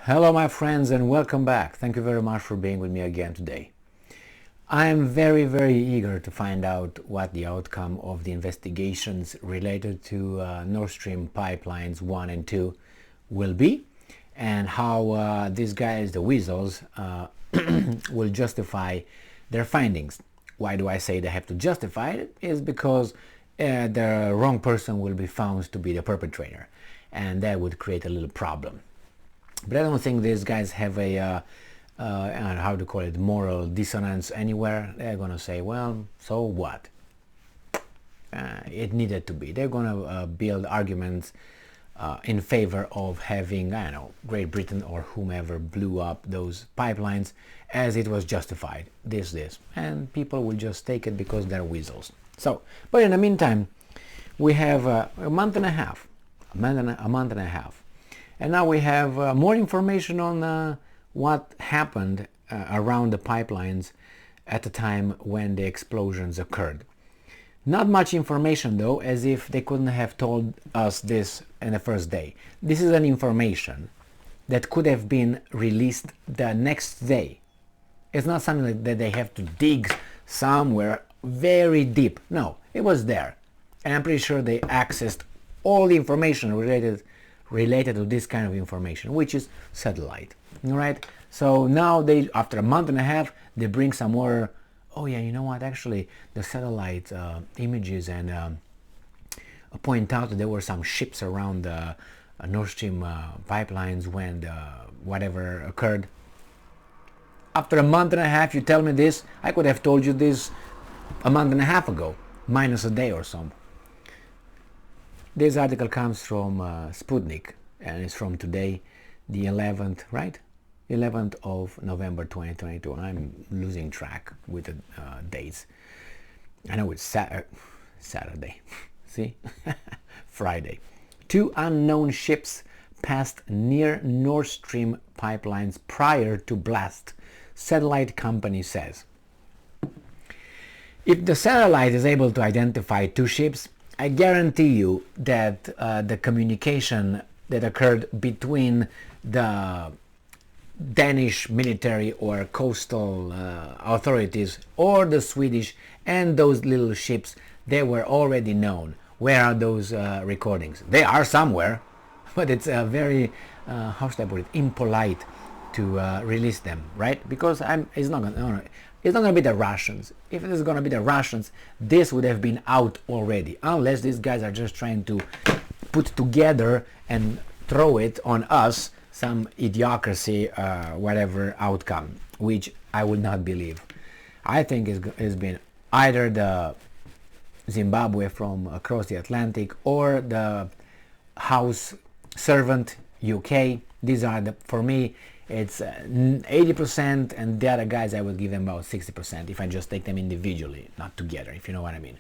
Hello my friends and welcome back. Thank you very much for being with me again today. I am very eager to find out what the outcome of the investigations related to Nord Stream pipelines 1 and 2 will be, and how these guys, the weasels, will justify their findings. Why do I say they have to justify it? Is because the wrong person will be found to be the perpetrator, and that would create a little problem. But I don't think these guys have a how to call it, moral dissonance anywhere. They're gonna say, well, so what? It needed to be. They're gonna build arguments in favor of having, I don't know, Great Britain or whomever blew up those pipelines, as it was justified. This, and people will just take it because they're weasels. So, but in the meantime, we have a month and a half, and now we have more information on what happened around the pipelines at the time when the explosions occurred. Not much information though, as if they couldn't have told us this in the first day. This is an information that could have been released the next day. It's not something that they have to dig somewhere very deep. No, it was there. And I'm pretty sure they accessed all the information related to this kind of information, which is satellite. All right. So now they, after a month and a half, they bring some more. Oh yeah, you know what? Actually, the satellite images and point out that there were some ships around the Nord Stream pipelines when whatever occurred. After a month and a half, you tell me this? I could have told you this a month and a half ago, minus a day or so. This article comes from Sputnik, and it's from today, the 11th, right? 11th of November 2022. I'm losing track with the dates. I know it's Saturday. See? Friday. 2 unknown ships passed near Nord Stream pipelines prior to blast, satellite company says. If the satellite is able to identify 2 ships, I guarantee you that the communication that occurred between the Danish military or coastal authorities or the Swedish and those little ships, they were already known. Where are those recordings? They are somewhere, but it's very, how should I put it, impolite to release them, right? Because it's not gonna be the Russians. If it is gonna be the Russians, this would have been out already, unless these guys are just trying to put together and throw it on us, some idiocracy, whatever outcome, which I would not believe. I think it's been either the Zimbabwe from across the Atlantic or the house servant UK. These are for me, it's 80%, and the other guys I would give them about 60% if I just take them individually, not together, if you know what I mean.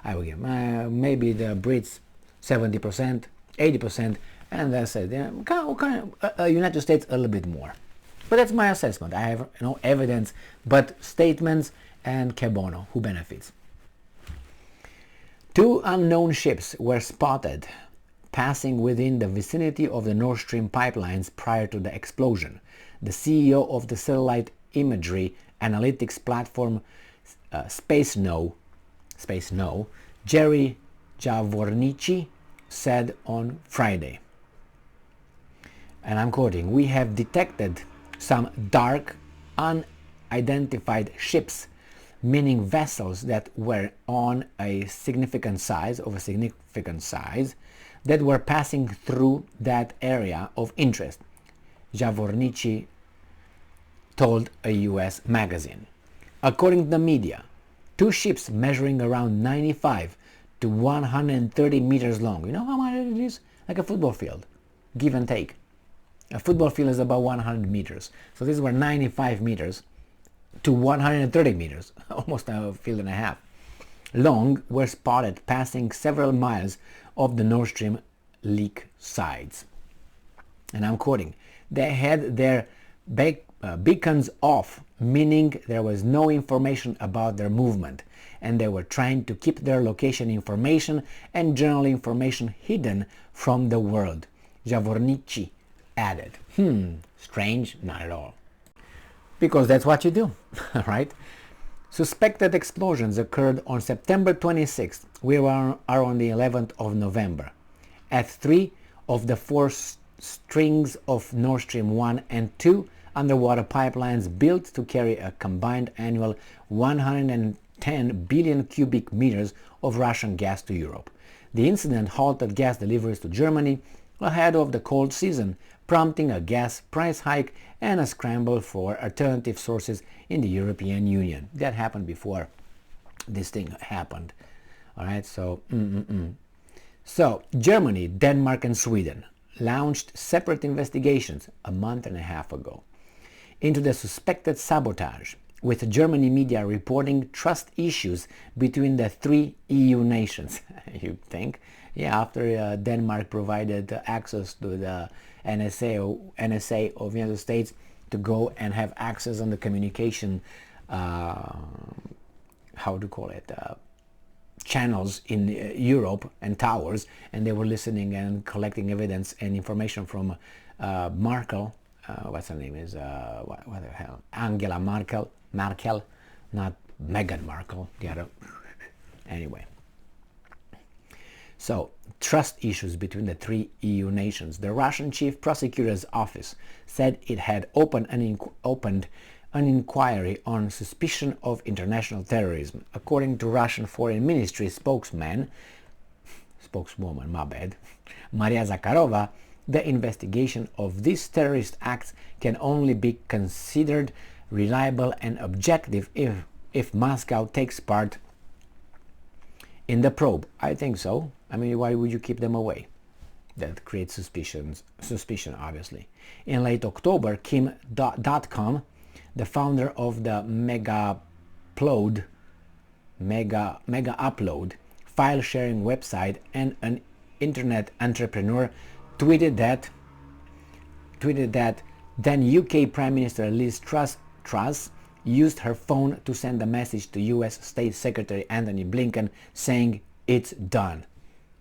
I would give maybe the Brits 70%, 80%, and that's it. United States a little bit more. But that's my assessment. I have no evidence but statements, and que bono, who benefits. 2 unknown ships were spotted passing within the vicinity of the Nord Stream pipelines prior to the explosion. The CEO of the satellite imagery analytics platform SpaceNow, Jerry Javornici, said on Friday, and I'm quoting, "We have detected some dark, unidentified ships, meaning vessels that were of a significant size, that were passing through that area of interest," Javornici told a US magazine. According to the media, 2 ships measuring around 95 to 130 meters long. You know how much it is? Like a football field, give and take. A football field is about 100 meters. So these were 95 meters to 130 meters, almost a field and a half long, were spotted passing several miles of the Nord Stream leak sides. And I'm quoting, "They had their beacons off, meaning there was no information about their movement, and they were trying to keep their location information and general information hidden from the world," Javornici added. Strange? Not at all. Because that's what you do, right? Suspected explosions occurred on September 26th. We are on the 11th of November at 3 of the 4 strings of Nord Stream 1 and 2 underwater pipelines built to carry a combined annual 110 billion cubic meters of Russian gas to Europe. The incident halted gas deliveries to Germany ahead of the cold season, prompting a gas price hike and a scramble for alternative sources in the European Union. That happened before this thing happened. All right, so So Germany, Denmark and Sweden launched separate investigations a month and a half ago into the suspected sabotage, with Germany media reporting trust issues between the 3 EU nations. You think? Yeah, after Denmark provided access to the NSA of the United States to go and have access on the communication, how to call it, channels in Europe and towers, and they were listening and collecting evidence and information from Merkel. What's her name is? What the hell? Angela Merkel, not Meghan Markle. The other. Anyway. So, trust issues between the 3 EU nations. The Russian Chief Prosecutor's Office said it had opened an inquiry on suspicion of international terrorism. According to Russian Foreign Ministry spokeswoman, Maria Zakharova, the investigation of these terrorist acts can only be considered reliable and objective if Moscow takes part in the probe. I think so. I mean, why would you keep them away? That creates suspicion, obviously. In late October, Kim.com, the founder of the Mega Upload file sharing website and an internet entrepreneur, tweeted that then UK Prime Minister Liz Truss used her phone to send a message to US State Secretary Antony Blinken saying it's done,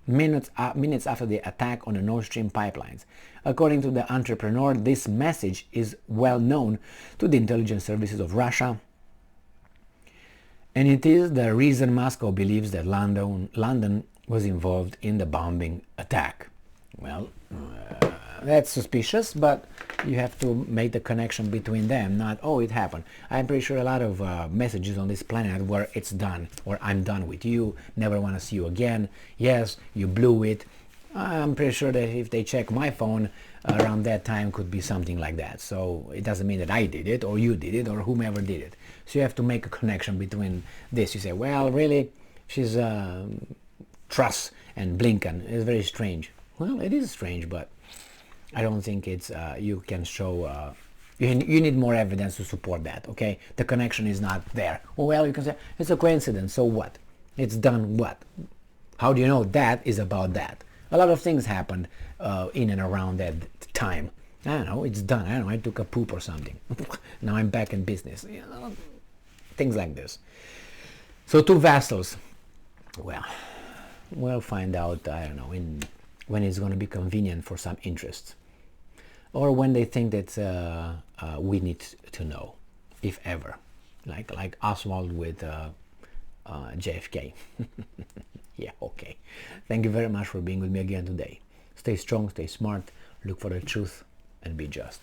minutes after the attack on the Nord Stream pipelines. According to the entrepreneur, this message is well known to the intelligence services of Russia, and it is the reason Moscow believes that London was involved in the bombing attack. Well, that's suspicious, but you have to make the connection between them, not, oh, it happened. I'm pretty sure a lot of messages on this planet where it's done, or I'm done with you, never want to see you again, yes, you blew it. I'm pretty sure that if they check my phone around that time, could be something like that. So it doesn't mean that I did it, or you did it, or whomever did it. So you have to make a connection between this. You say, well, really, she's Truss and Blinken. It's very strange. Well, it is strange, but I don't think it's you can show. You need more evidence to support that. Okay, the connection is not there. Well, you can say it's a coincidence. So what? It's done. What? How do you know that is about that? A lot of things happened in and around that time. I don't know. It's done. I don't know. I took a poop or something. Now I'm back in business. You know, things like this. So 2 vassals. Well, we'll find out. I don't know when it's going to be convenient for some interests, or when they think that we need to know, if ever, like Oswald with JFK. Yeah, okay. Thank you very much for being with me again today. Stay strong, stay smart, look for the truth, and be just.